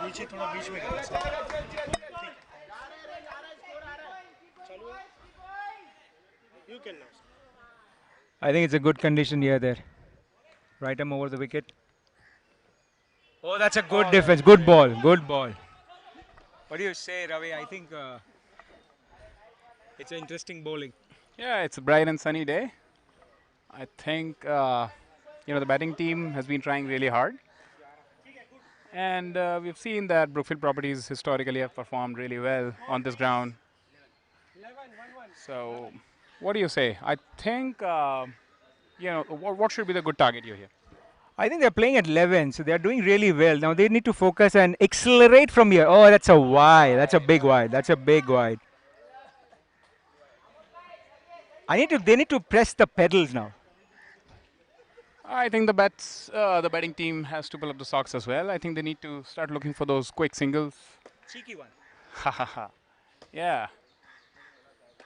नीचे थोड़ा बीच में करो sir. You can now. I think it's a good condition here there. Right arm over the wicket. Oh, that's a good defense. Good ball. Good ball. What do you say, Ravi? I think it's an interesting bowling. Yeah, it's a bright and sunny day. I think the batting team has been trying really hard, and we've seen that Brookfield Properties historically have performed really well on this ground. So, what do you say? I think what should be the good target here? I think they're playing at 11, so they're doing really well. Now they need to focus and accelerate from here. Oh, that's a wide. That's a big wide. That's a big wide. They need to press the pedals now. I think the batting team has to pull up the socks as well. I think they need to start looking for those quick singles. Cheeky one. Ha ha ha. Yeah.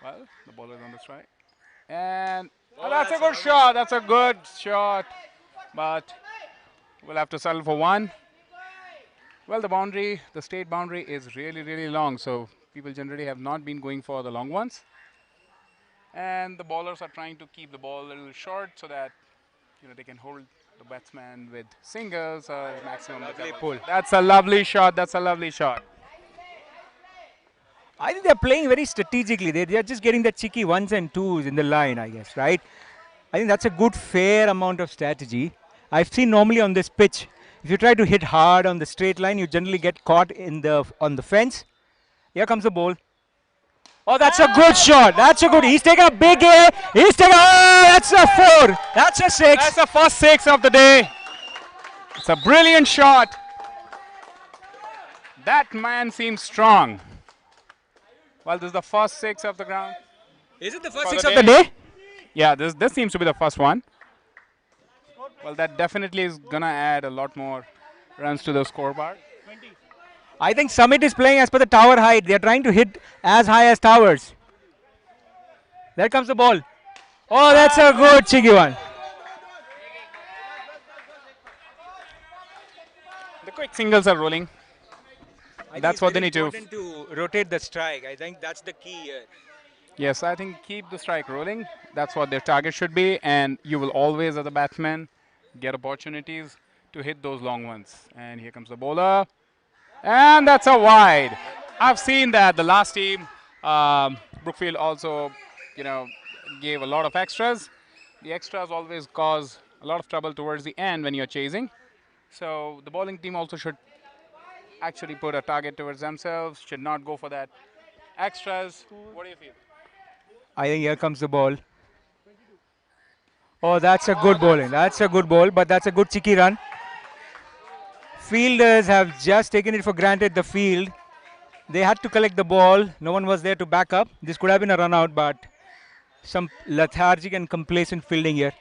Well, the bowler is on the strike. And that's a good shot. That's a good shot. But we'll have to settle for one. Well, the state boundary is really, really long. So people generally have not been going for the long ones. And the bowlers are trying to keep the ball a little short so that they can hold the batsman with singles or maximum. Pull. That's a lovely shot. That's a lovely shot. I think they're playing very strategically. They're just getting the cheeky ones and twos in the line, I guess, right? I think that's a good, fair amount of strategy. I've seen normally on this pitch, if you try to hit hard on the straight line, you generally get caught on the fence. Here comes the ball. Oh, that's a good shot. That's a good. He's taking a big air. He's taking. Oh, that's a 4. That's a 6. That's the first 6 of the day. It's a brilliant shot. That man seems strong. Well, this is the first 6 of the ground. Is it the first 6 of the day? Yeah, this seems to be the first one. Well, that definitely is gonna add a lot more runs to the scoreboard. I think Summit is playing as per the tower height. They're trying to hit as high as towers. There comes the ball. Oh, that's a good cheeky one. The quick singles are rolling. That's what they need to. To rotate the strike. I think that's the key here. Yes, I think keep the strike rolling. That's what their target should be, and you will always, as a batsman, get opportunities to hit those long ones. And here comes the bowler, and that's a wide. I've seen that the last team, Brookfield, also, gave a lot of extras. The extras always cause a lot of trouble towards the end when you're chasing. So the bowling team also should actually put a target towards themselves. Should not go for that extras. What do you feel? I think here comes the ball. Oh, that's a good bowling. That's a good ball, but that's a good cheeky run. Fielders have just taken it for granted, the field. They had to collect the ball. No one was there to back up. This could have been a run out, but some lethargic and complacent fielding here.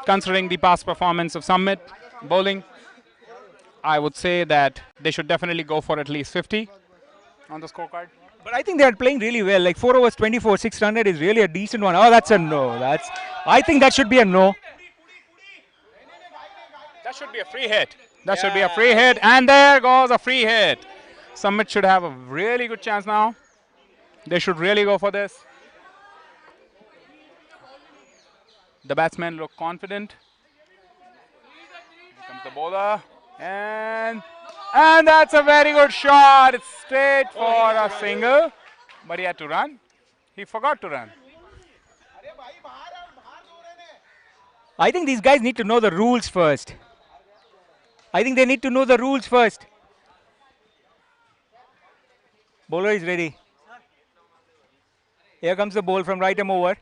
Considering the past performance of Summit bowling, I would say that they should definitely go for at least 50 on the scorecard. But I think they are playing really well. Like 4 overs, 24, 600 is really a decent one. Oh, that's a no. I think that should be a no. That should be a free hit. That should be a free hit. And there goes a free hit. Summit should have a really good chance now. They should really go for this. The batsmen look confident. Here comes the bowler. And that's a very good shot. It's straight for a single. But he had to run. He forgot to run. I think these guys need to know the rules first. I think they need to know the rules first. Bowler is ready. Here comes the ball from right arm over.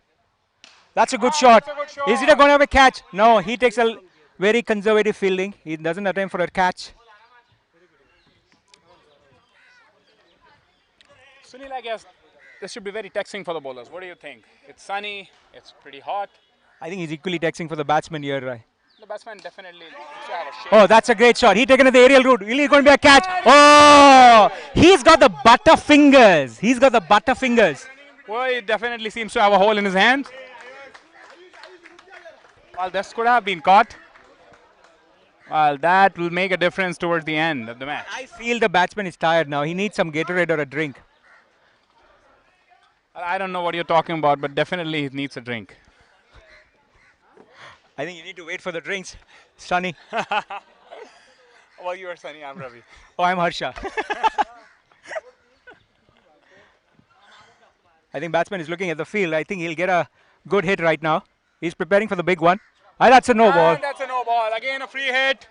That's a good shot. That's a good Is it shot. going to have a catch? No, he takes a very conservative fielding. He doesn't attempt for a catch. Sunil, I guess this should be very taxing for the bowlers. What do you think? It's sunny, it's pretty hot. I think he's equally taxing for the batsman here. Right? The batsman definitely needs to have a shake. Oh, that's a great shot. He taken the aerial route. Really going to be a catch. Oh, he's got the butter fingers. He's got the butter fingers. Well, he definitely seems to have a hole in his hand. Well, this could have been caught. Well, that will make a difference towards the end of the match. I feel the batsman is tired now. He needs some Gatorade or a drink. I don't know what you're talking about, but definitely he needs a drink. I think you need to wait for the drinks. Sunny. Well, you are Sunny, I'm Ravi. Oh, I'm Harsha. I think batsman is looking at the field. I think he'll get a good hit right now. He's preparing for the big one. Ah, that's a no ball. And that's a no ball. Again, a free hit.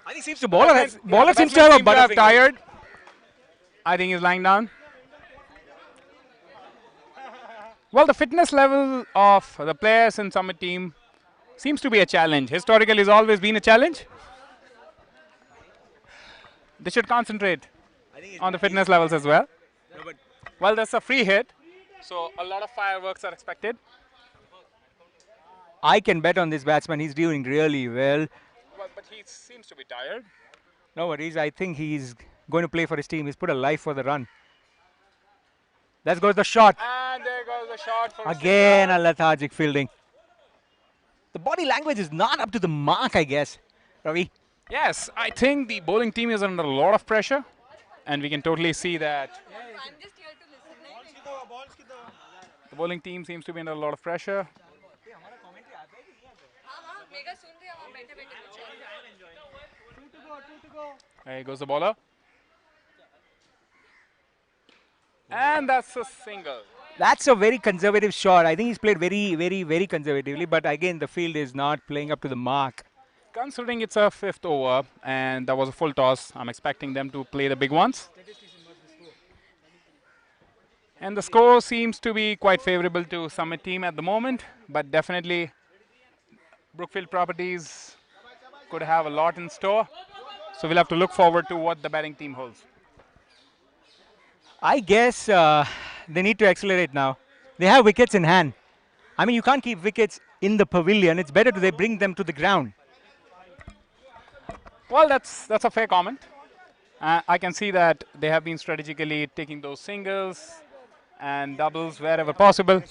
I think seems to bowler seems to have a butter finger. Tired. I think he's lying down. Well, the fitness level of the players in Summit team seems to be a challenge. Historically, it's always been a challenge. They should concentrate on the fitness levels as well. No, but Well, that's a free hit, so a lot of fireworks are expected. I can bet on this batsman. He's doing really well. Well, but he seems to be tired. No worries. I think he's going to play for his team. He's put a life for the run. There goes the shot. And there goes the shot for Again, a lethargic fielding. The body language is not up to the mark, I guess. Ravi? Yes, I think the bowling team is under a lot of pressure, and we can totally see that I'm just here to listen. the bowling team seems to be under a lot of pressure. हाँ mega सुन रहे हैं वहाँ बैठे बैठे कुछ There goes the bowler. And that's a single. That's a very conservative shot. I think he's played very conservatively. But again, the field is not playing up to the mark. Considering it's a fifth over and that was a full toss, I'm expecting them to play the big ones. And the score seems to be quite favorable to Summit team at the moment, but definitely Brookfield Properties could have a lot in store. So we'll have to look forward to what the batting team holds. I guess they need to accelerate now. They have wickets in hand. I mean, you can't keep wickets in the pavilion. It's better they bring them to the ground. Well, that's a fair comment. I can see that they have been strategically taking those singles and doubles wherever possible.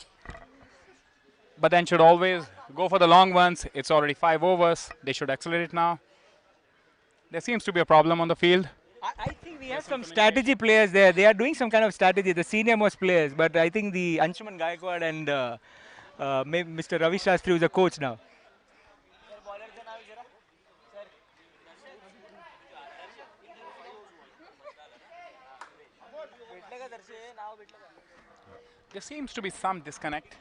But then should always go for the long ones. It's already 5 overs. They should accelerate now. There seems to be a problem on the field. I think we have some strategy players there. They are doing some kind of strategy, the senior most players. But I think the Anshuman Gaikwad and maybe Mr. Ravi Shastri, who's a coach now. There seems to be some disconnect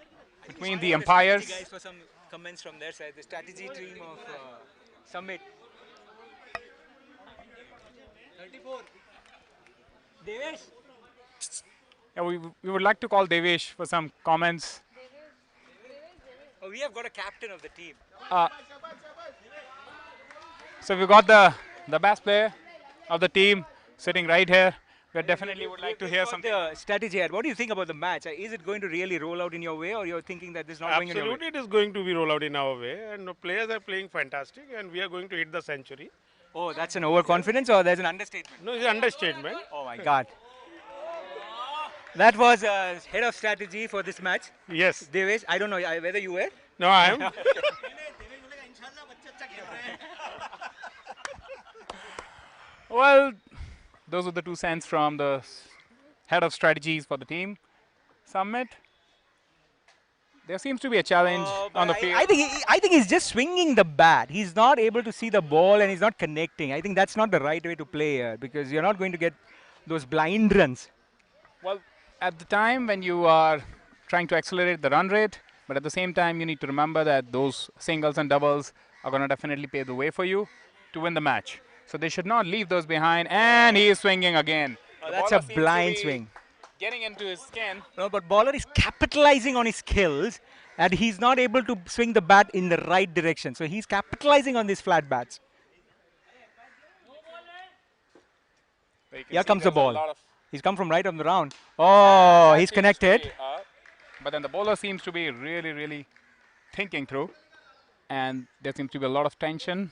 between the umpires. Guys, for some comments from their side, the strategy team of Summit. 34. Devesh. Yeah, we would like to call Devesh for some comments. Oh, we have got a captain of the team. So we've got the best player of the team sitting right here. We definitely would like to hear Got something. the strategy head. What do you think about the match? Is it going to really roll out in your way, or you're thinking that this is not going in your way? Absolutely, it is going to be roll out in our way, and the players are playing fantastic, and we are going to hit the century. Oh, that's an overconfidence, or there's an understatement? No, it's an understatement. Oh my God. That was head of strategy for this match. Yes. Devesh, I don't know whether you were. No, I am. Well, those are the 2 cents from the head of strategies for the team. Summit. There seems to be a challenge on the field. I think he's just swinging the bat. He's not able to see the ball and he's not connecting. I think that's not the right way to play here because you're not going to get those blind runs. Well, at the time when you are trying to accelerate the run rate, but at the same time you need to remember that those singles and doubles are going to definitely pave the way for you to win the match. So they should not leave those behind. And he is swinging again. Oh, The that's bowler a seems to blind be swing. getting into his skin. No, but bowler is capitalizing on his skills, and he's not able to swing the bat in the right direction. So he's capitalizing on these flat bats. But you can Here see comes the there's a ball. lot of He's come from right on the round. Oh, that he's seems to connected. be, but then the bowler seems to be really, really thinking through. And there seems to be a lot of tension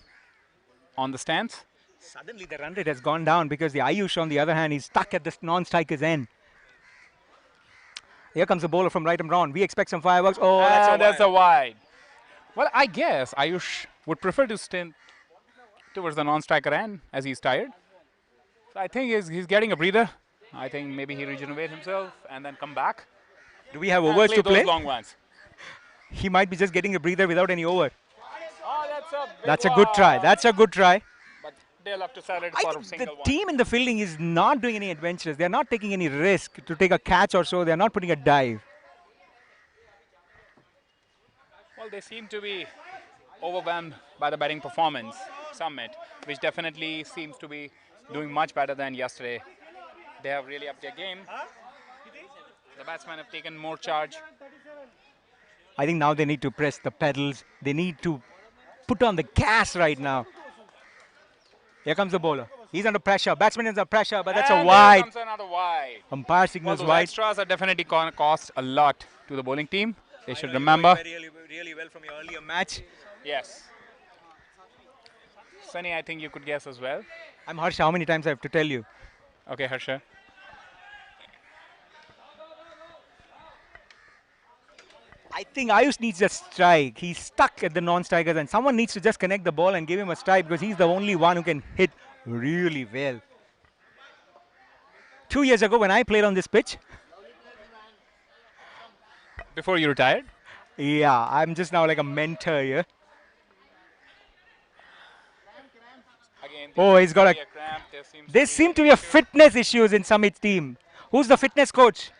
on the stance. Suddenly the run rate has gone down because the Ayush, on the other hand, is stuck at the non-striker's end. Here comes the bowler from right and round. We expect some fireworks. Oh, And that's a wide. Well, I guess Ayush would prefer to stand towards the non-striker end as he's tired. So I think he's getting a breather. I think maybe he regenerate himself and then come back. Do we have and overs to those play? long ones. He might be just getting a breather without any over. Oh, that's a big That's a good try. That's a good try. But they'll have to settle it I for a think the single one. team in the fielding is not doing any adventures. They're not taking any risk to take a catch or so. They're not putting a dive. Well, they seem to be overwhelmed by the batting performance, Summit, which definitely seems to be doing much better than yesterday. They have really upped their game. The batsmen have taken more charge. I think now they need to press the pedals. They need to put on the gas right now. Here comes the bowler. He's under pressure. Batsman is under pressure, but that's a And wide. There comes another wide. Umpire Well, signals those wide. extras are definitely going to cost a lot to the bowling team. They should remember. Really well from your earlier match. Yes. Sunny, I think you could guess as well. I'm Harsha. How many times I have to tell you? Okay, Harsha. I think Ayush needs a strike. He's stuck at the non-strikers, and someone needs to just connect the ball and give him a strike because he's the only one who can hit really well. 2 years ago, when I played on this pitch, Before you retired? yeah, I'm just now like a mentor here. Again, Oh, he's got a. a cramp. There seem to be a fitness issues in Sumit's team. Who's the fitness coach?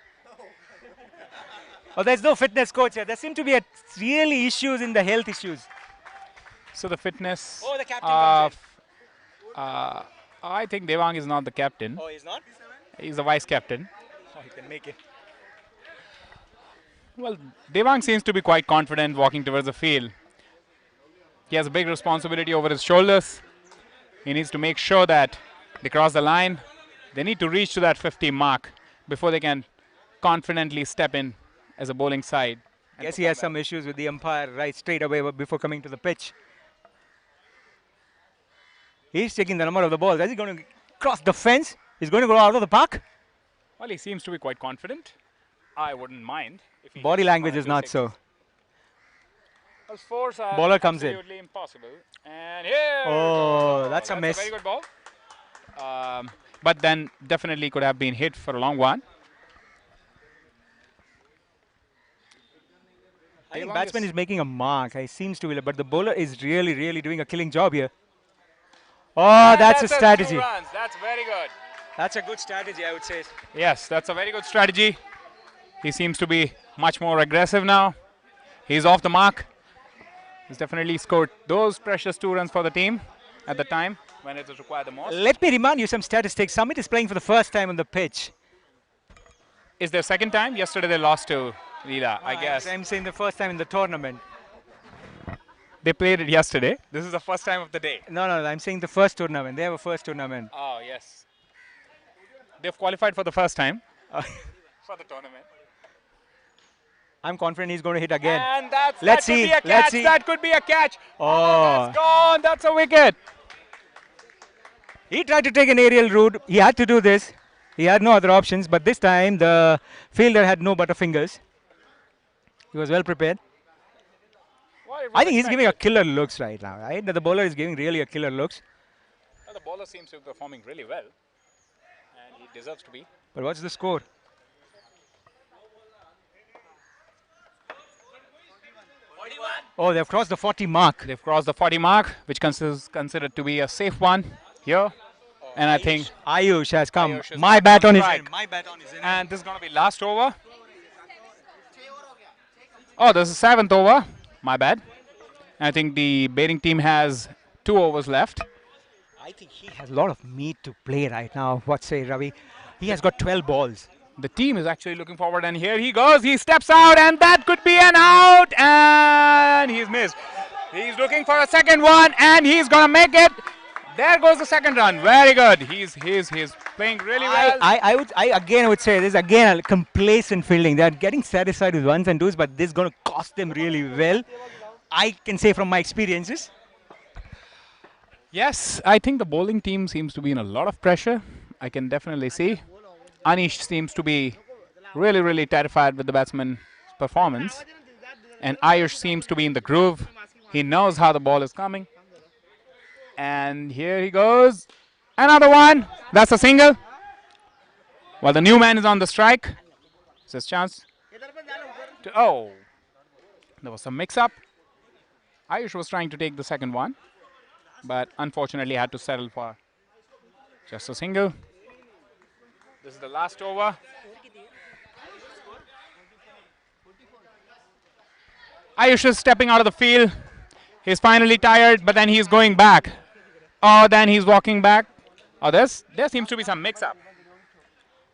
Oh, there's no fitness coach here. There seem to be really issues in the health issues. So the fitness. Oh, the captain comes I think Devang is not the captain. Oh, he's not? He's the vice captain. Oh, he can make it. Well, Devang seems to be quite confident walking towards the field. He has a big responsibility over his shoulders. He needs to make sure that they cross the line. They need to reach to that 50 mark before they can confidently step in as a bowling side. and Guess he has perform some issues with the umpire right straight away before coming to the pitch. He's checking the number of the balls. Is he going to cross the fence? He's going to go out of the park? well. Well, he seems to be quite confident. I wouldn't mind. If he Body hits language one or is two not sixes. so. Well, fours are Bowler comes in. absolutely impossible. And here Oh, goes. that's a miss. A very good ball. But then definitely could have been hit for a long one. I think Devang batsman is making a mark. He seems to be, but the bowler is really doing a killing job here. Oh, And that's a just strategy. 2 runs. That's very good. That's a good strategy, I would say. Yes, that's a very good strategy. He seems to be much more aggressive now. He's off the mark. He's definitely scored those precious 2 runs for the team at the time when it was required the most. Let me remind you some statistics. Summit is playing for the first time on the pitch. Is their second time? Yesterday they lost to Leela, I guess. I'm saying the first time in the tournament. They played it yesterday. This is the first time of the day. No, I'm saying the first tournament. They have a first tournament. Oh, yes. They've qualified for the first time for the tournament. I'm confident he's going to hit again. And that Let's could see, be a let's catch. see. That could be a catch. Oh, That's gone. That's a wicket. he tried to take an aerial route. He had to do this. He had no other options, but this time the fielder had no butterfingers. He was well prepared. Well, it was I think he's giving a expected. killer looks right now, right? The bowler is giving really a killer looks. Well, the bowler seems to be performing really well. And he deserves to be. But what's the score? Oh, they've crossed the 40 mark. They've crossed the 40 mark, which is considered to be a safe one here. And I think, Ayush has come. Ayush has My come bat on on his strike. end. My bat on his end. and this is going to be last over. Oh, this is 7th over. My bad. I think the batting team has 2 overs left. I think he has a lot of meat to play right now. What say, Ravi? He has got 12 balls. The team is actually looking forward, and here he goes. He steps out, and that could be an out, and he's missed. He's looking for a second one, and he's gonna make it. There goes the second run. Very good. He's playing really well. I again would say this is again a complacent fielding. They're getting satisfied with ones and twos, but this is going to cost them really well. I can say from my experiences. Yes, I think the bowling team seems to be in a lot of pressure. I can definitely see. Anish seems to be really, really terrified with the batsman's performance. And Ayush seems to be in the groove. He knows how the ball is coming. And here he goes. Another one. That's a single. While the new man is on the strike. It's his chance. Oh. There was some mix-up. Ayush was trying to take the second one, but unfortunately had to settle for just a single. This is the last over. Ayush is stepping out of the field. He's finally tired, but then he's going back. Oh, then he's walking back. Oh, there seems to be some mix-up.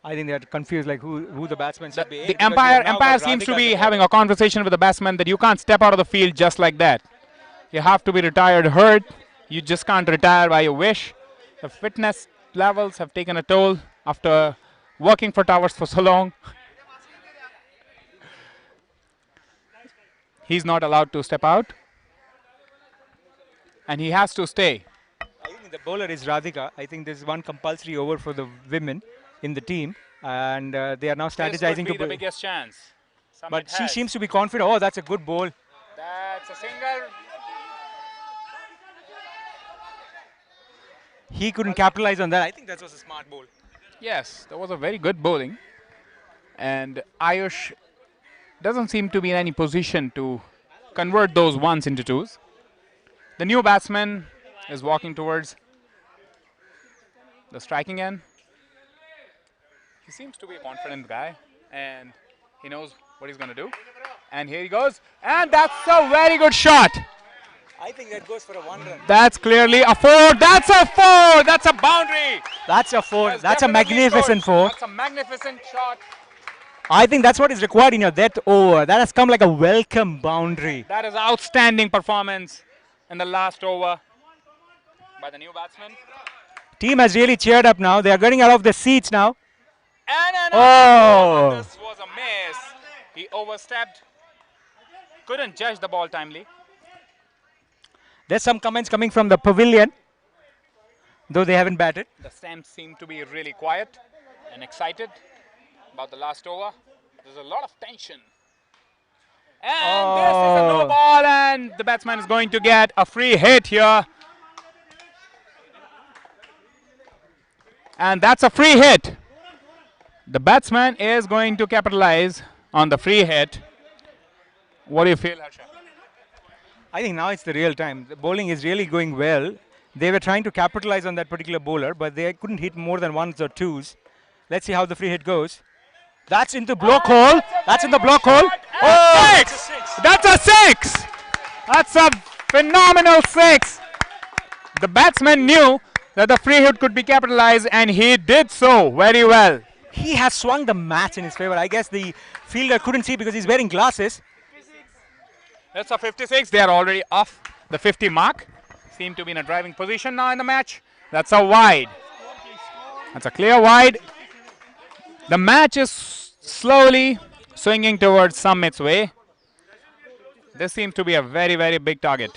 I think they're confused, like who the batsman should be. The umpire seems to be having a conversation with the batsman that you can't step out of the field just like that. You have to be retired hurt. You just can't retire by your wish. The fitness levels have taken a toll after working for Towers for so long. He's not allowed to step out. And he has to stay. I think the bowler is Radhika. I think there's one compulsory over for the women in the team, and they are now strategizing this could be to. the biggest chance. But she seems to be confident. Oh, that's a good ball. That's a single. He couldn't capitalize on that. I think that was a smart ball. Yes, that was a very good bowling. And Ayush doesn't seem to be in any position to convert those ones into twos. The new batsman is walking towards the striking end. He seems to be a confident guy, and he knows what he's going to do. And here he goes. And that's a very good shot. I think that goes for a one run. That's clearly a four. That's a four. That's a boundary. That's a four. That's a magnificent four. That's a magnificent shot. I think that's what is required in your death over. That has come like a welcome boundary. That is outstanding performance in the last over by the new batsman. Team has really cheered up now. They are getting out of the seats now. And Oh! This was a miss. He overstepped. Couldn't judge the ball timely. There's some comments coming from the pavilion, though they haven't batted. The stands seem to be really quiet and excited about the last over. There's a lot of tension. And this is a no ball, and the batsman is going to get a free hit here. And that's a free hit. The batsman is going to capitalize on the free hit. What do you feel, Harsha? I think now it's the real time. The bowling is really going well. They were trying to capitalize on that particular bowler, but they couldn't hit more than ones or twos. Let's see how the free hit goes. That's in the block hole. That's in the block hole. Oh, six. That's a six. That's a phenomenal six. The batsman knew that the free hit could be capitalized, and he did so very well. He has swung the match in his favor. I guess the fielder couldn't see because he's wearing glasses. That's a 56. They are already off the 50 mark. Seem to be in a driving position now in the match. That's a wide. That's a clear wide. The match is slowly swinging towards Summit's way. This seems to be a very, very big target.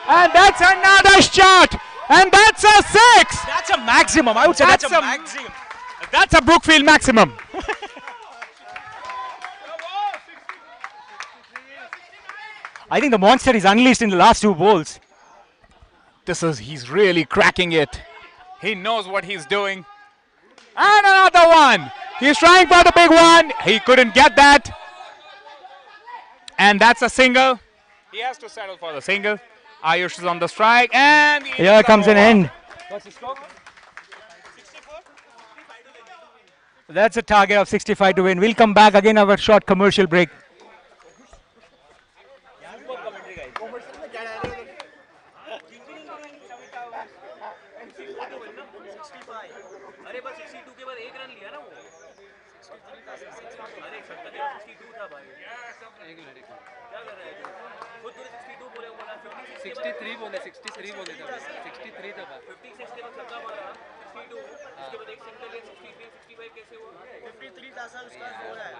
And that's another shot. And that's a six. That's a maximum. I would say that's a maximum. That's a Brookfield maximum. I think the monster is unleashed in the last two balls. He's really cracking it. He knows what he's doing. And another one. He's trying for the big one. He couldn't get that. And that's a single. He has to settle for the single. Ayush is on the strike. And here comes an end. What's the score? 64? That's a target of 65 to win. We'll come back again, our short commercial break. अरे बस 62 के बाद 1 run लिया ना वो। अरे 62 था भाई। एक मिनट क्या कर रहा है तू? खुद तूने 62 बोले, वो बोला 56 63 बोले 63 था 56 के बाद छक्का मारा 62, उसके बाद एक सिंगल लिया 63 65 कैसे हुआ? 53 था सर, उसका स्कोर है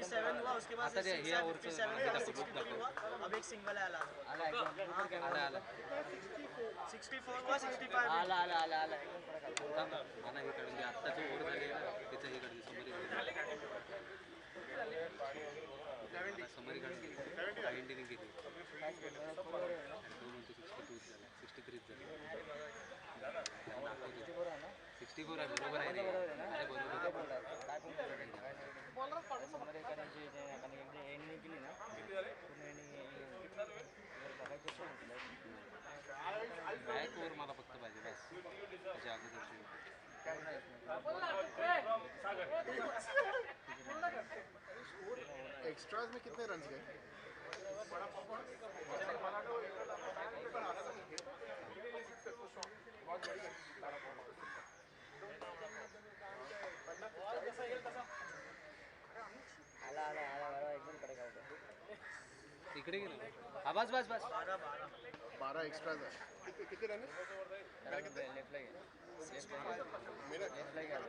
57 हुआ, उसके बाद 57 हुआ, 63 हुआ, अब एक सिंगल है 64 हुआ 65 आला आला आला आला एकदम फरक आला मला हे कळून द्या आत्ताचे ओव्हर झाले ना तिचं हे कळून समरी समरी कळून एंडिंग केली 63 झालं 64 आहे बरोबर आहे रे अरे बरोबर काय पण समोर एखाद्याची एकदा एंडिंग केली ना पूर्ण एंडिंग बघायचं बॅक ओव्हर मला फक्त पाहिजे बस त्याच्या अगोदरची एक्स्ट्राज में कितने रन गए? आला आला आला बरोबर एकदम कडक आउट इकडे गेलो आवाज बस बस 12 एक्स्ट्राज है। कितने रन है? लेफ्ट ला मेरा लेफ्ट ला गेला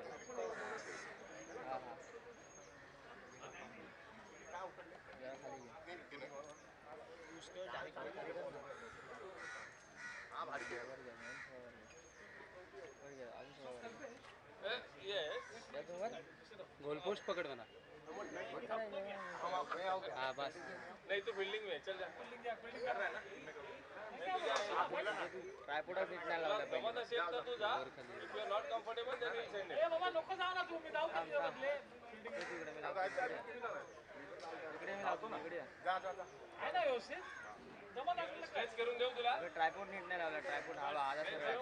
हां हां जरा खाली घे उसको डायरेक्ट हाँ भारी गया। वर गया अजून गोल पोस्ट पकड म्हणा हाँ बस नहीं तो बिल्डिंग में चल जा, बिल्डिंग कर रहा है ना। ट्रायपॉड नीट नाही लावला पाहिजे जमत असेल तर तू जा, if you are not comfortable then will send it. बाबा नको जाऊ ना तू, मी जाऊ इकडे मी लावतो इकडे आहे ना व्यवस्थित. जमत असेल स्ट्रेच करून देऊ तुला. ट्रायपॉड नीट नाही लावला ट्रायपॉड हवा आधा सरळ आहे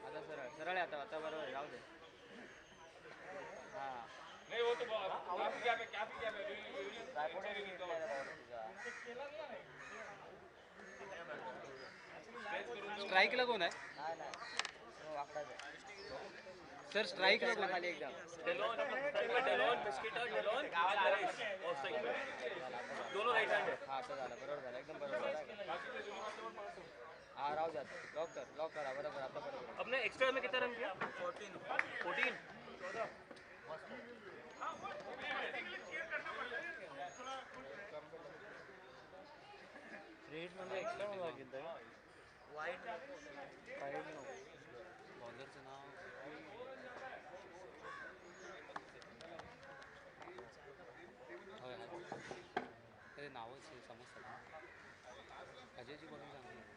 आता सरळ आहे आता बरोबर आहे राहू दे हां नहीं वो तो काफी गैप है, ट्रायपॉड नीट नाही लावला तुझा स्ट्राईकला कोण आहे नाही नाही वाकडाच आहे सर स्ट्राईकला कोण खाली एकदम डेलॉन बिस्किट और डेलॉन और सही दोनों राइट हैंड है. हां आता झालं बरोबर झालं एकदम बरोबर झालं हां राहू द्या लॉक करा बरोबर आता बरोबर अपने एक्स्ट्रा में कितना रन किया? 14. रेट म्हणजे एक्स्ट्रा मला घेतलं वाइड फाईव्ह नको बॉलरचं नाव होय ते नावच हे समजतं ना अजयची बॉलिंग चांगली आहे.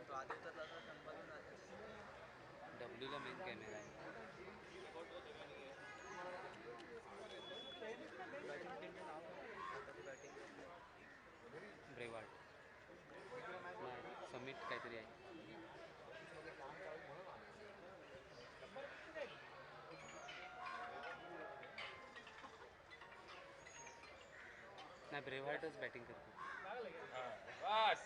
तो आधी उतरला तर संपादन झालं. डब्ल्यूला मेन कॅमेरा आहे ब्रेवार्ट नाही समिट काहीतरी आहे नाही ब्रेवार्टच बॅटिंग करतो बस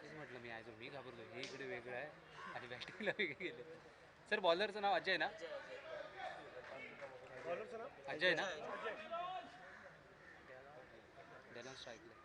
तेच म्हटलं मी मी घाबरलो हे इकडे वेगळं आहे आणि बॅटिंगला वेगळे गेले सर बॉलरचं नाव अजय ना अजय ना डेलॉन स्ट्राईकला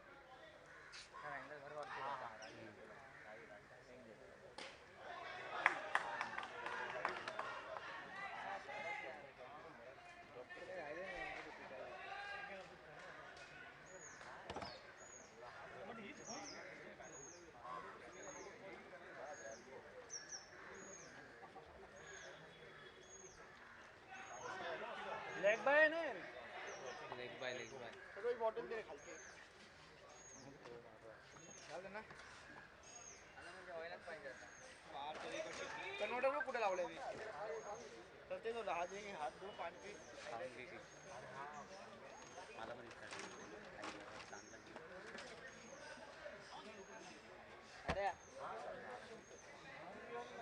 लेग बाय ना लेग बाय चलो ये बॉटल दे खाली झालं ना म्हणजे व्हायलाच पाहिजे आता कन्वर्टर कुठे लावलंय मी तर ते हात दे हात धुवून पाणी पी. खाऊन घे की मला पण इच्छा आहे चांगला अरे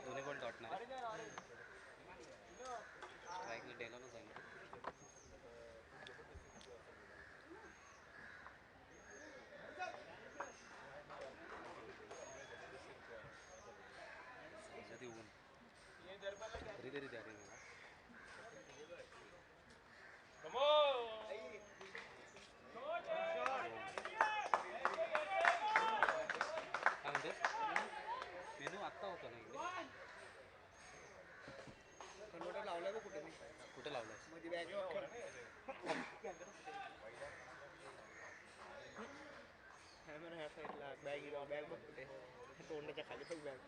दोन्ही बॉल डॉटणार स्ट्राईकला डेलॉनच आहे ना बॅग बघ कुठे तोंडाच्या खाली बघ बॅग.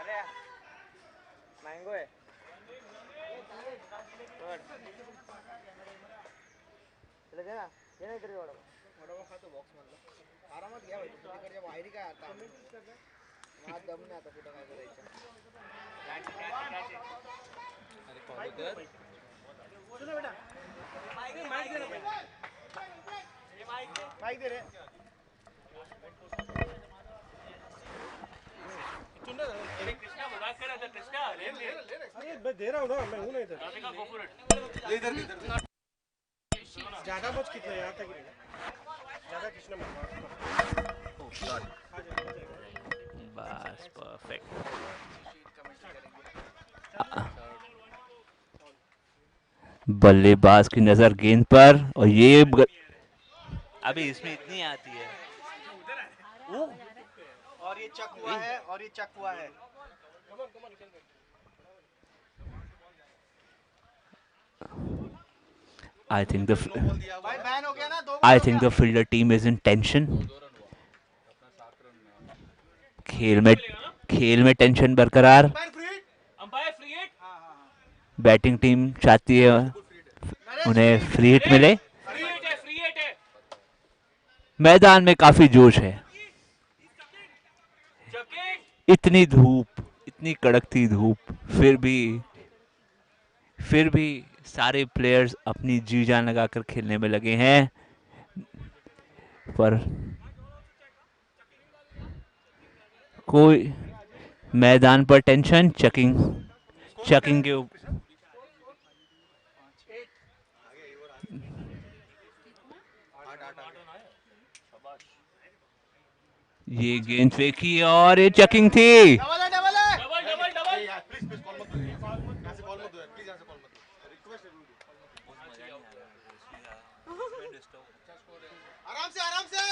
अरे मँगो आहे. दे ना तरी वडापाव खातो बॉक्स मधला. आरामात घ्या भाई. तिकडच्या बाहेर काय आता माझ दम नाही आता कुठं काय करायचं. माईक दे रे. कृष्णा मजाक कर रहा था कृष्णा ले ले मैं दे रहा हूँ ना, मैं हूँ ना इधर. राधिका गो फॉर इट ज्यादा मत खींचना यहाँ तक ही. ज्यादा खींचना मत. बस परफेक्ट. बल्लेबाज की नजर गेंद पर और ये अभी इसमें इतनी आती है. और ये चक हुआ है, और ये चक हुआ है. I think the भाई बैन हो गया ना. 2 I think the fielder team is in tension. खेल में टेंशन बरकरार. बैटिंग टीम चाहती है उन्हें फ्री हिट मिले. मैदान में काफी जोश है. इतनी धूप, इतनी कड़कती धूप, फिर भी सारे प्लेयर्स अपनी जी जान लगाकर खेलने में लगे हैं. पर कोई मैदान पर टेंशन. चेकिंग के ये गेंद फेंकी और ये चेकिंग थी. आराम से.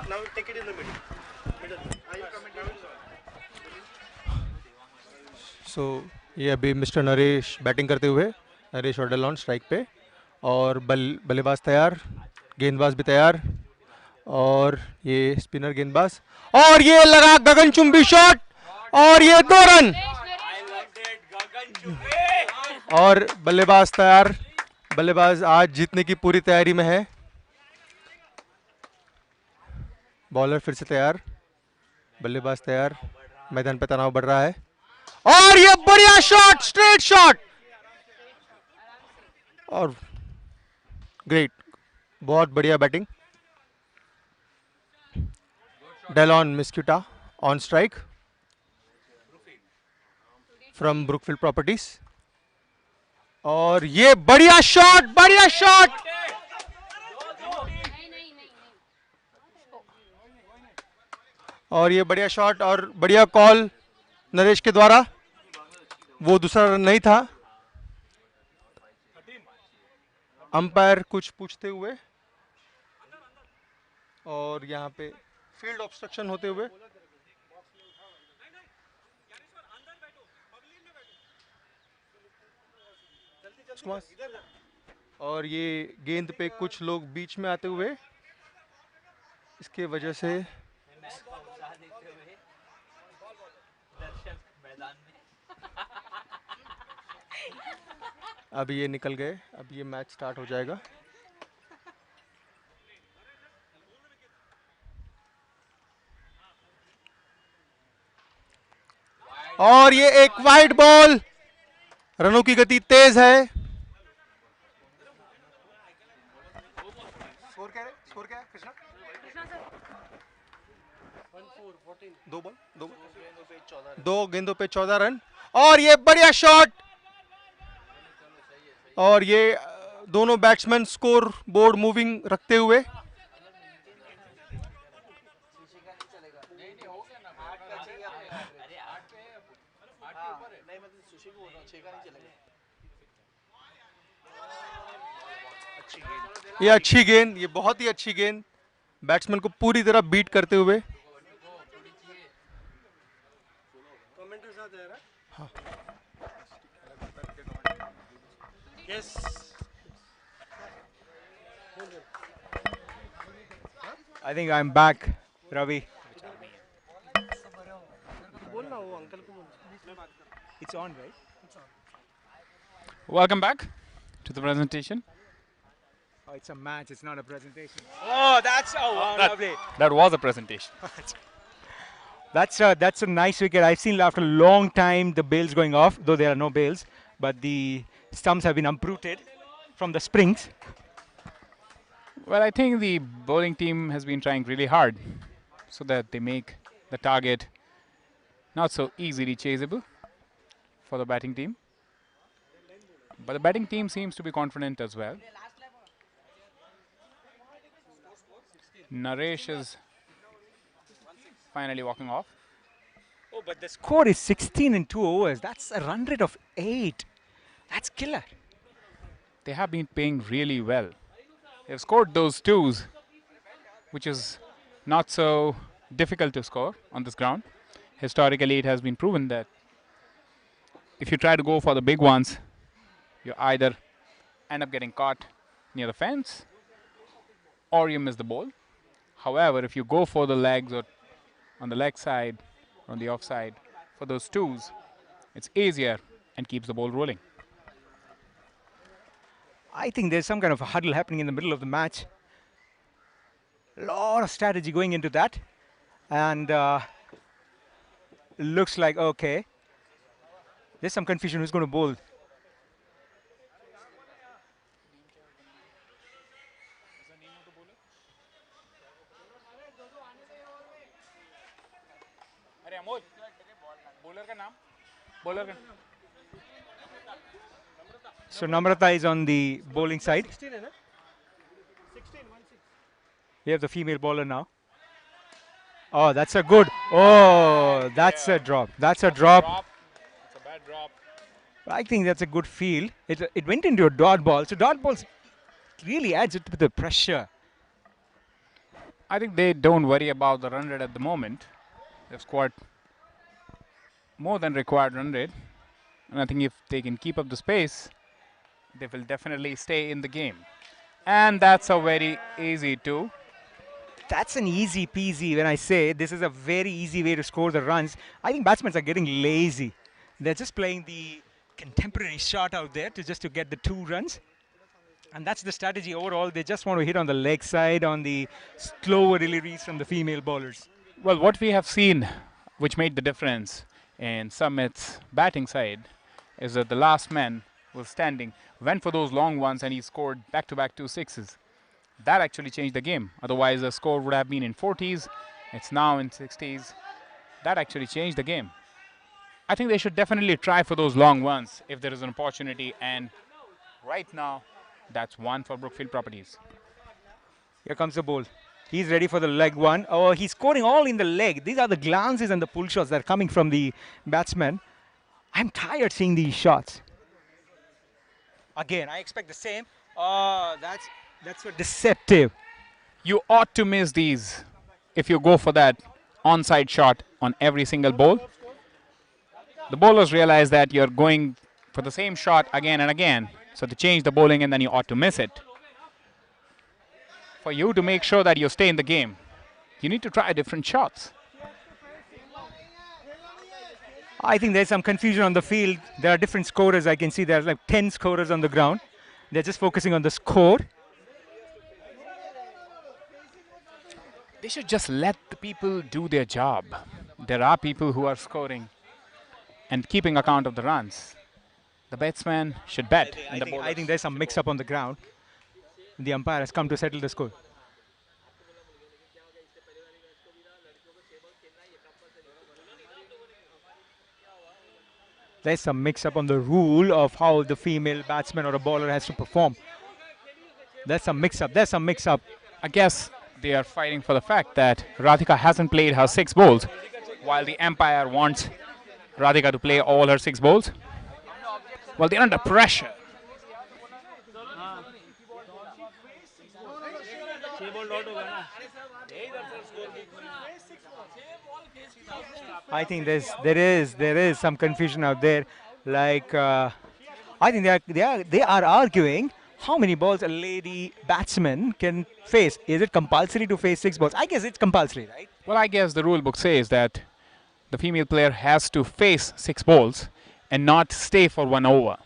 Now take it in the middle. Are you coming? सो ये अभी मिस्टर नरेश बैटिंग करते हुए. नरेश और डेलॉन स्ट्राइक पे और बल्लेबाज तैयार, गेंदबाज भी तैयार और ये स्पिनर गेंदबाज और ये लगा गगनचुंबी शॉट और ये 2 रन और बल्लेबाज तैयार. बल्लेबाज आज जीतने की पूरी तैयारी में है. बॉलर फिर से तैयार, बल्लेबाज तैयार. मैदान पे तनाव बढ़ रहा है और ये बढ़िया शॉट, स्ट्रेट शॉट और ग्रेट, बहुत बढ़िया बैटिंग. डेलॉन मिस्क्यूटा on strike from Brookfield Properties और ये बढ़िया शॉट और ये बढ़िया शॉट और बढ़िया कॉल नरेश के द्वारा. वो दूसरा रन नहीं था. अंपायर कुछ पूछते हुए और यहाँ पे फील्ड ऑब्स्ट्रक्शन होते हुए और ये गेंद पे कुछ लोग बीच में आते हुए, इसके वजह से अब ये निकल गए. अब ये मैच स्टार्ट हो जाएगा. और ये एक वाइड बॉल, रनों की गति तेज है. स्कोर क्या है कृष्णा? Krishna sir. दो गेंदों पे 14 रन और ये बढ़िया शॉट और ये दोनों बैट्समैन स्कोर बोर्ड मूविंग रखते हुए नहीं मैं तो सुशी को बोल रहा हूँ 6 का नहीं चलेगा ये अच्छी गेंद, ये बहुत ही अच्छी गेंद बैट्समैन को पूरी तरह बीट करते हुए कमेंटर साथ है ना हाँ। Yes I think I'm back, Ravi. बोल ना वो अंकल को बोल It's on, right? Welcome back to the presentation. Oh, it's a match. It's not a presentation. Oh, that's lovely. That was a presentation. That's a nice wicket. I've seen after a long time the bails going off, though there are no bails, but the stumps have been uprooted from the springs. Well, I think the bowling team has been trying really hard so that they make the target not so easily chaseable for the batting team. But the batting team seems to be confident as well. Naresh is finally walking off. Oh, but the score is 16 in 2 overs. That's a run rate of 8. That's killer. They have been playing really well. They've scored those twos, which is not so difficult to score on this ground. Historically, it has been proven that if you try to go for the big ones, you either end up getting caught near the fence or you miss the ball. However, if you go for the legs or on the leg side, or on the off side, for those twos, it's easier and keeps the ball rolling. I think there's some kind of a huddle happening in the middle of the match. A lot of strategy going into that. And looks like, okay, there's some confusion who's going to bowl. So Namrata is on the bowling side. 16 है ना 16 We have the female bowler now. Oh, that's a good. Oh, that's a drop. That's a drop. It's a bad drop. I think that's a good field. It went into a dot ball. So dot balls really adds it to the pressure. I think they don't worry about the run rate at the moment. They've scored more than required run rate. And I think if they can keep up the pace, they will definitely stay in the game. And that's a very easy two. That's an easy peasy when I say this is a very easy way to score the runs. I think batsmen are getting lazy. They're just playing the contemporary shot out there to get the 2 runs. And that's the strategy overall. They just want to hit on the leg side, on the slower deliveries from the female bowlers. Well, what we have seen, which made the difference in Summit's batting side, is that the last man was standing, went for those long ones, and he scored back-to-back 2 sixes. That actually changed the game. Otherwise, the score would have been in 40s. It's now in 60s. That actually changed the game. I think they should definitely try for those long ones if there is an opportunity. And right now, that's one for Brookfield Properties. Here comes the ball. He's ready for the leg one. Oh, he's scoring all in the leg. These are the glances and the pull shots that are coming from the batsman. I'm tired seeing these shots. Again, I expect the same. Oh, that's so deceptive. You ought to miss these if you go for that onside shot on every single ball. The bowlers realize that you're going for the same shot again and again. So they change the bowling and then you ought to miss it. For you to make sure that you stay in the game, you need to try different shots. I think there's some confusion on the field. There are different scorers. I can see there's like 10 scorers on the ground. They're just focusing on the score. They should just let the people do their job. There are people who are scoring and keeping account of the runs. The batsman should bet. I think there's some mix-up on the ground. The umpire has come to settle the score. There's some mix-up on the rule of how the female batsman or a bowler has to perform. There's some mix-up. There's some mix-up. I guess they are fighting for the fact that Radhika hasn't played her 6 bowls, while the umpire wants Radhika to play all her 6 bowls. Well, they're under pressure. I think there is some confusion out there. Like I think they are arguing how many balls a lady batsman can face. Is it compulsory to face 6 balls? I guess it's compulsory, right? Well, I guess the rule book says that the female player has to face 6 balls and not stay for 1 over.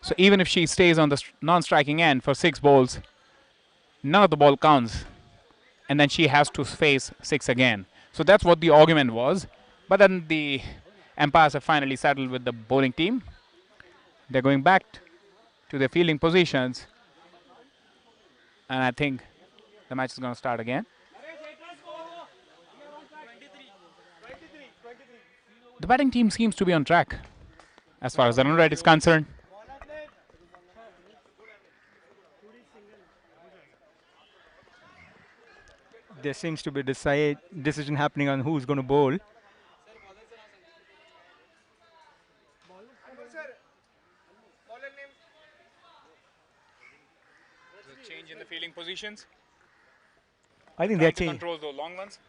So even if she stays on the non-striking end for 6 balls, none of the ball counts, and then she has to face 6 again. So that's what the argument was. But then the umpires have finally settled with the bowling team. They're going back to their fielding positions, and I think the match is going to start again. The batting team seems to be on track as far as the run rate is concerned. There seems to be a decision happening on who's going to bowl. Change in the fielding positions. I think they're changing. Control those long ones.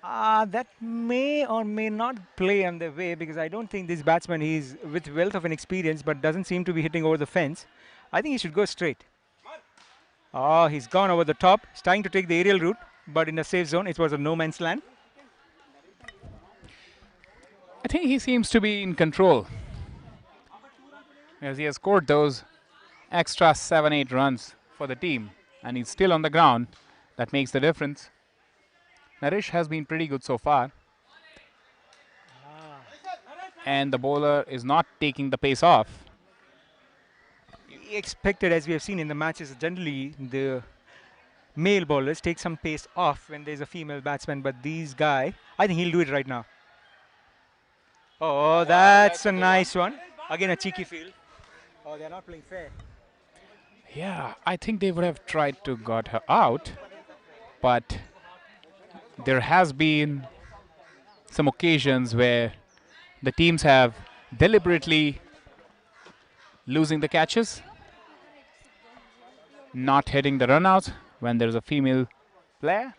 That may or may not play on the way, because I don't think this batsman, he's with wealth of an experience but doesn't seem to be hitting over the fence. I think he should go straight. Oh, he's gone over the top. He's trying to take the aerial route, but in a safe zone. It was a no man's land. I think he seems to be in control, as he has scored those extra 7-8 runs for the team, and he's still on the ground. That makes the difference. Naresh has been pretty good so far, and the bowler is not taking the pace off. Expected, as we have seen in the matches, generally the male bowlers take some pace off when there's a female batsman, but these guy, I think he'll do it right now. Oh, that's a nice one. Again, a cheeky field. Oh, they're not playing fair. Yeah, I think they would have tried to got her out, but there has been some occasions where the teams have deliberately losing the catches, not hitting the run-outs when there's a female player,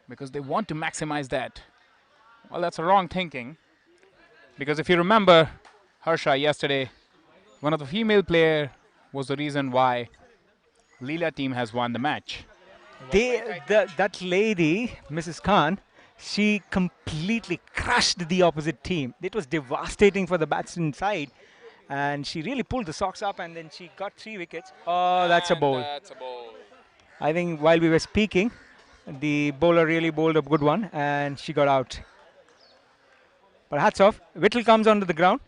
because they want to maximize that. Well, that's a wrong thinking, because if you remember Harsha yesterday, one of the female player was the reason why Leela team has won the match. That lady, Mrs. Khan, she completely crushed the opposite team. It was devastating for the batsman side, and she really pulled the socks up, and then she got 3 wickets. Oh, that's a bowl. That's a bowl. I think while we were speaking, the bowler really bowled a good one, and she got out. But hats off. Whittle comes onto the ground.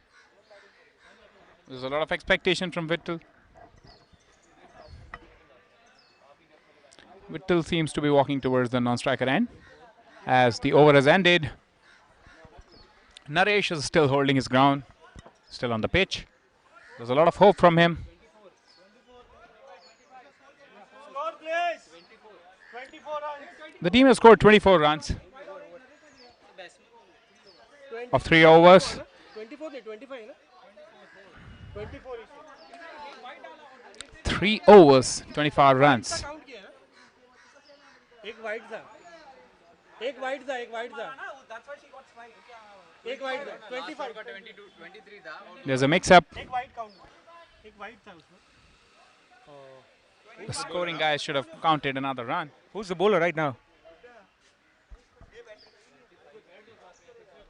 There's a lot of expectation from Whittle. Whittle seems to be walking towards the non-striker end as the over has ended. Naresh is still holding his ground, still on the pitch. There's a lot of hope from him. The team has scored 24 runs of 3 overs. 3 overs, 25 runs. एक wide था एक wide था एक wide था 25 का 22 23 था There's a mix-up. एक wide count एक वाइड था उसमें The scoring guys should have counted another run. Who's the bowler right now?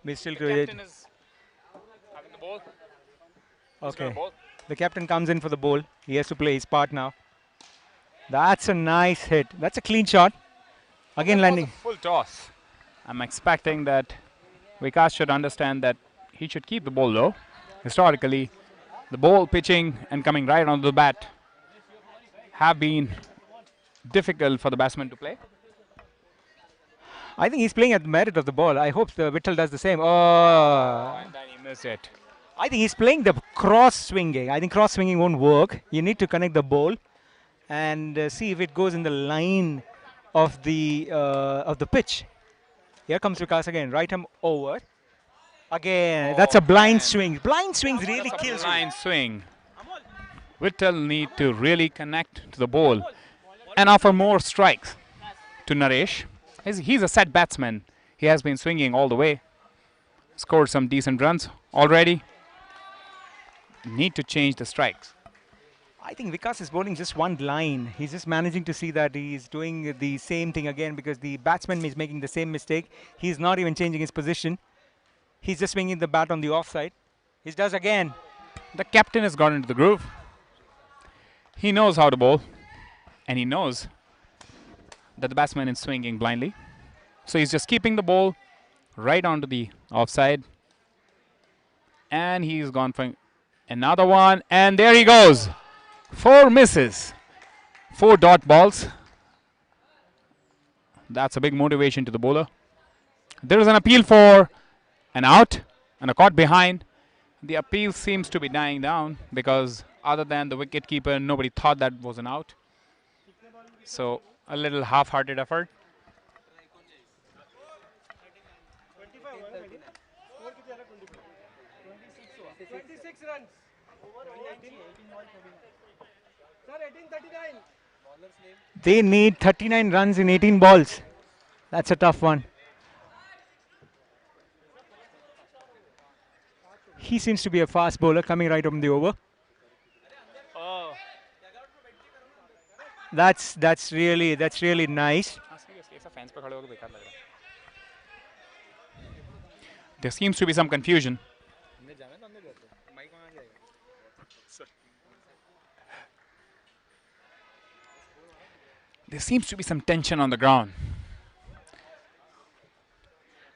We still create. Captain is having the ball. Okay. The captain comes in for the ball. He has to play his part now. That's a nice hit. That's a clean shot. Again landing. Full toss. I'm expecting that Vikas should understand that he should keep the ball low. Historically, the ball pitching and coming right onto the bat have been difficult for the batsman to play. I think he's playing at the merit of the ball. I hope the Vittal does the same. Oh. And then he missed it. I think he's playing the cross swinging. I think cross swinging won't work. You need to connect the ball and see if it goes in the line of the pitch. Here comes Vikas again. Right arm over. Again, that's a blind swing. Blind swings really kills you. Line swing. Vittal need to really connect to the ball and offer more strikes to Naresh. He's a set batsman. He has been swinging all the way. Scored some decent runs already. Need to change the strikes. I think Vikas is bowling just one line. He's just managing to see that he's doing the same thing again because the batsman is making the same mistake. He's not even changing his position. He's just swinging the bat on the offside. He does again. The captain has got into the groove. He knows how to bowl. And he knows that the batsman is swinging blindly. So he's just keeping the ball right onto the offside. And he's gone for another one. And there he goes. 4 misses. 4 dot balls. That's a big motivation to the bowler. There is an appeal for an out and a caught behind. The appeal seems to be dying down because other than the wicketkeeper, nobody thought that was an out. So a little half-hearted effort. They need 39 runs in 18 balls. That's a tough one. He seems to be a fast bowler coming right on the over. That's really nice. There seems to be some confusion. There seems to be some tension on the ground.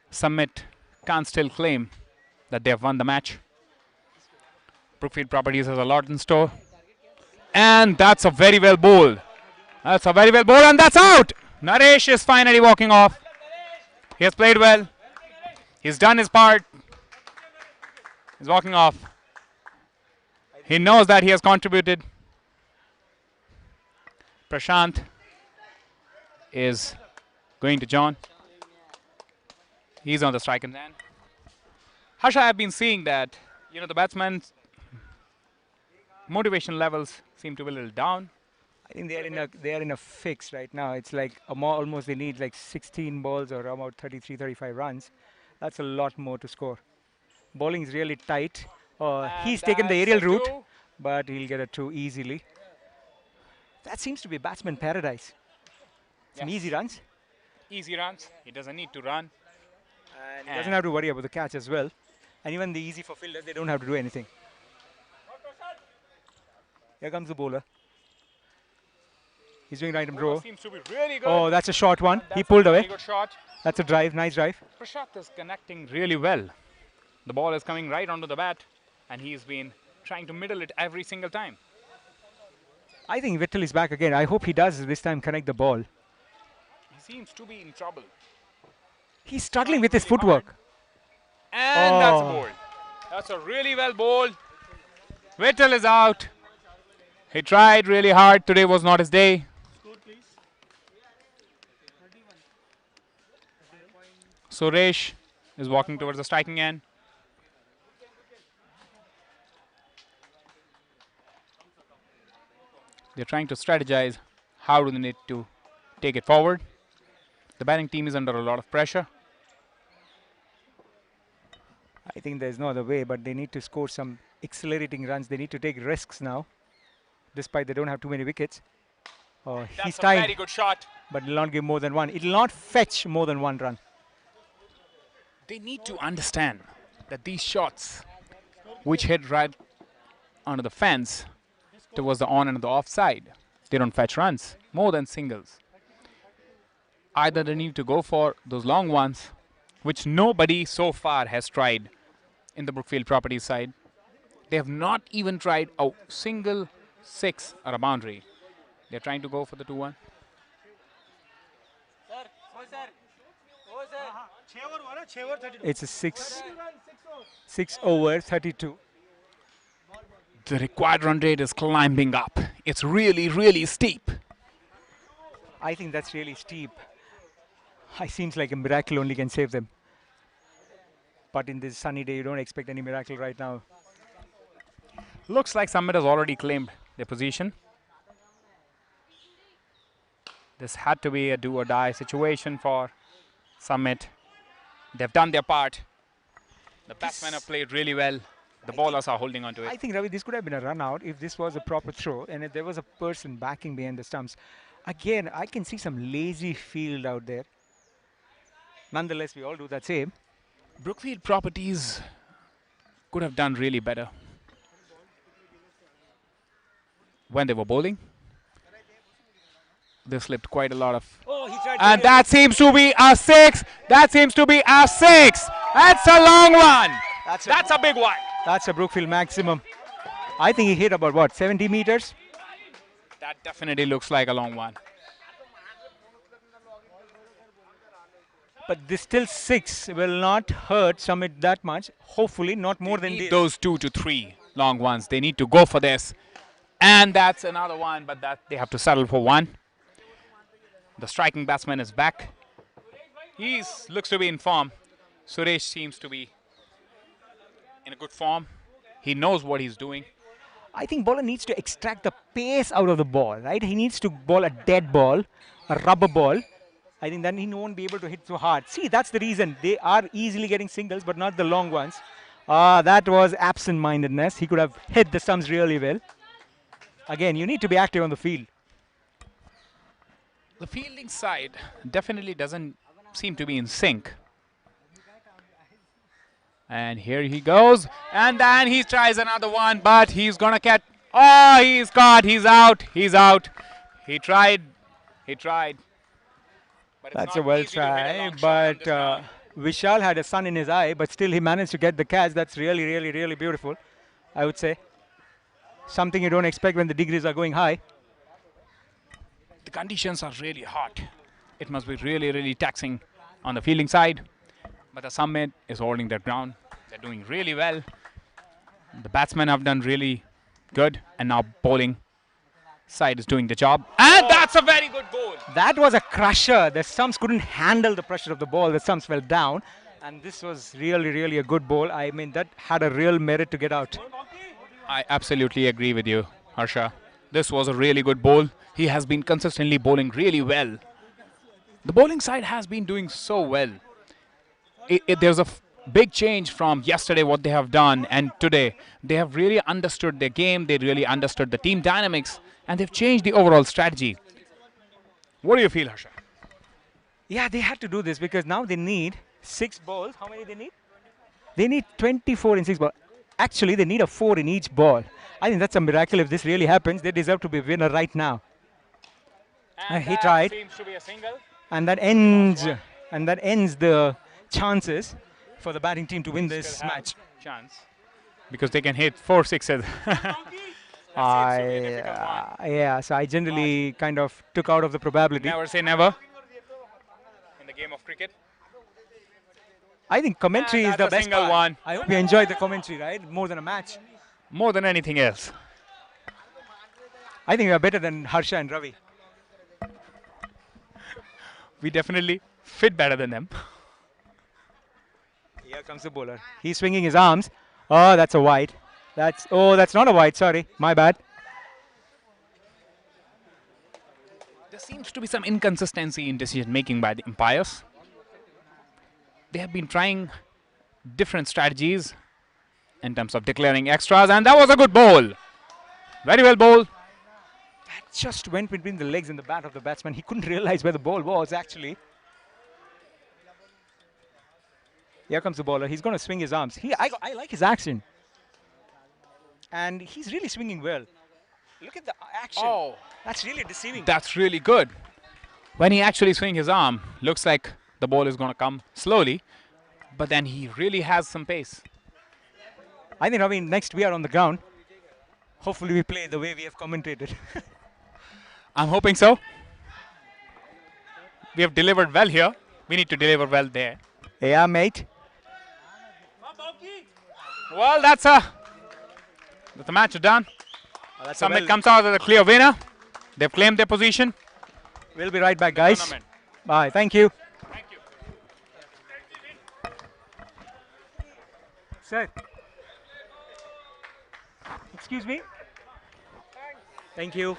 Summit can't still claim that they have won the match. Brookfield Properties has a lot in store. And that's a very well bowled. That's a very well bowled and that's out. Naresh is finally walking off. He has played well. He's done his part. He's walking off. He knows that he has contributed. Prashant is going to John. He's on the strike and then. Harsh, I have been seeing that, the batsman's motivation levels seem to be a little down. I think they are in a fix right now. It's like almost they need like 16 balls or about 33, 35 runs. That's a lot more to score. Bowling is really tight. He's taken the aerial route, but he'll get a 2 easily. That seems to be batsman paradise. Some easy runs. Easy runs. He doesn't need to run. And he doesn't have to worry about the catch as well. And even the easy for fielders, they don't have to do anything. Here comes the bowler. He's doing right arm draw. Seems to be really good. Oh, that's a short one. He pulled away. Very good shot. That's a drive, nice drive. Prashant is connecting really well. The ball is coming right onto the bat, and he's been trying to middle it every single time. I think Vittal is back again. I hope he does this time connect the ball. He seems to be in trouble. He's struggling with his footwork. And that's a ball. That's a really well ball. Vittal is out. He tried really hard. Today was not his day. Suresh is walking towards the striking end. They're trying to strategize how do they need to take it forward. The batting team is under a lot of pressure. I think there's no other way, but they need to score some accelerating runs. They need to take risks now, despite they don't have too many wickets. He's That's a tied, very good shot. but will not give more than one. It will not fetch more than one run. They need to understand that these shots, which hit right onto the fence towards the on and the off side, they don't fetch runs, more than singles. Either they need to go for those long ones, which nobody so far has tried in the Brookfield Properties side. They have not even tried a single 6 or a boundary. They're trying to go for the 2-1. It's a 6 over 32. The required run rate is climbing up. It's really, really steep. I think that's really steep. It seems like a miracle only can save them. But in this sunny day, you don't expect any miracle right now. Looks like Summit has already claimed their position. This had to be a do or die situation for Summit. They've done their part. The batsmen have played really well. The bowlers are holding on to I it. think, Ravi, this could have been a run out if this was a proper throw and if there was a person backing behind the stumps. Again, I can see some lazy field out there. Nonetheless, we all do that same. Brookfield Properties could have done really better when they were bowling. They slipped quite a lot of. Oh, he tried. And that seems to be a 6. That seems to be a 6. That's a long one. That's a big one. That's a Brookfield maximum. I think he hit about what, 70 meters? That definitely looks like a long one. But this still 6 will not hurt Summit that much. Hopefully, not more than Need this. those 2 to 3 long ones. They need to go for this. And that's another one, but that they have to settle for 1. The striking batsman is back. He looks to be in form. Suresh seems to be in a good form. He knows what he's doing. I think bowler needs to extract the pace out of the ball, right? He needs to bowl a dead ball, a rubber ball. I think then he won't be able to hit so hard. See, that's the reason. They are easily getting singles, but not the long ones. That was absent-mindedness. He could have hit the stumps really well. Again, you need to be active on the field. The fielding side definitely doesn't seem to be in sync. And here he goes. And then he tries another one, but he's going to catch. Oh, he's caught. He's out. He's out. He tried. He tried. But it's That's not a well easy to hit a try, long shot but on this ground. Vishal had a sun in his eye, but still he managed to get the catch. That's really, really, really beautiful, I would say. Something you don't expect when the degrees are going high. The conditions are really hot. It must be really, really taxing on the fielding side. But the Summit is holding their ground. They're doing really well. The batsmen have done really good, and now bowling side is doing the job. And that's a very good ball. That was a crusher. The stumps couldn't handle the pressure of the ball. The stumps fell down. And this was really, really a good ball. I mean, that had a real merit to get out. I absolutely agree with you, Harsha. This was a really good bowl. He has been consistently bowling really well. The bowling side has been doing so well. There's a big change from yesterday, what they have done, and today. They have really understood their game. They really understood the team dynamics, and they've changed the overall strategy. What do you feel, Harsha? Yeah, they had to do this because now they need 6 balls. How many they need? They need 24 in 6 balls. Actually, they need a 4 in each ball. I think that's a miracle if this really happens. They deserve to be winner right now. And he tried. Seems to be a single. And that ends the chances for the batting team to win this match. Chance. Because they can hit 4 sixes. Yeah, so I generally kind of took out of the probability. Never say never in the game of cricket. I think commentary And is the that's a best single part. one. I hope you enjoyed the commentary, right? More than a match. More than anything else. I think we are better than Harsha and Ravi. We definitely fit better than them. Here comes the bowler. He's swinging his arms. Oh, that's a wide. That's not a wide. Sorry, my bad. There seems to be some inconsistency in decision making by the umpires. They have been trying different strategies in terms of declaring extras, and that was a good bowl. Very well bowled. That just went between the legs and the bat of the batsman. He couldn't realize where the ball was actually. Here comes the bowler. He's going to swing his arms. I like his action. And he's really swinging well. Look at the action. Oh, That's really deceiving. that's really good. When he actually swings his arm, looks like the ball is going to come slowly, but then he really has some pace. I think, Ravi, next we are on the ground. Hopefully we play the way we have commentated. I'm hoping so. We have delivered well here. We need to deliver well there. Yeah, mate. Well, that's the match is done. That's Summit comes out as the clear winner. They've claimed their position. We'll be right back, guys. Tournament. Bye. Thank you. Thank you. Sir. Excuse me. Thank you.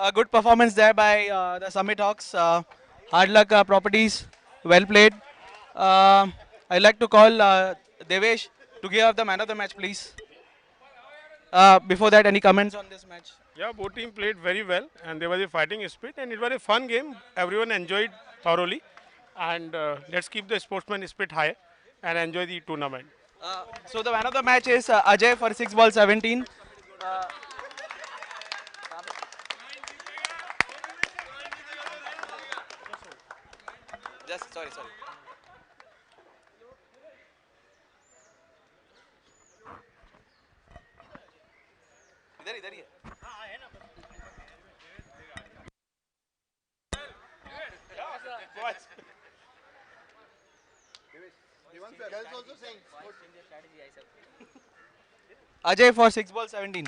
A good performance there by the Summit Hawks. Hard luck properties, well played. I'd like to call Devesh to give up the man of the match, please. Before that, any comments on this match? Yeah, both team played very well, and there was a fighting spirit, and it was a fun game. Everyone enjoyed thoroughly, and let's keep the sportsman spirit high and enjoy the tournament. So the man of the match is Ajay for 6 ball 17. Just sorry. इधर ही है. Girls also saying. Ajay for 6 ball 17.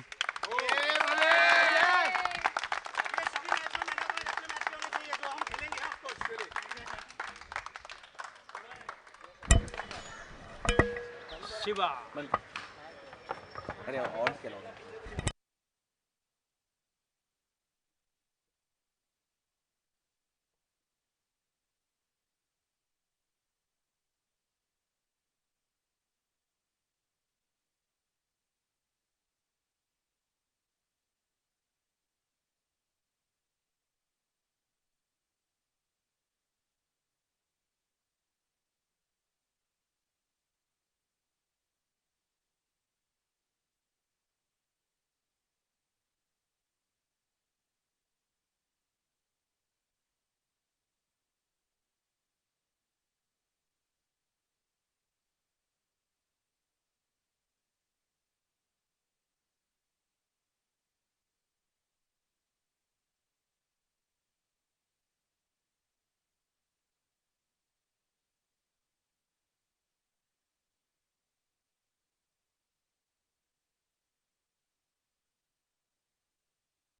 Shiva. अरे on केला होता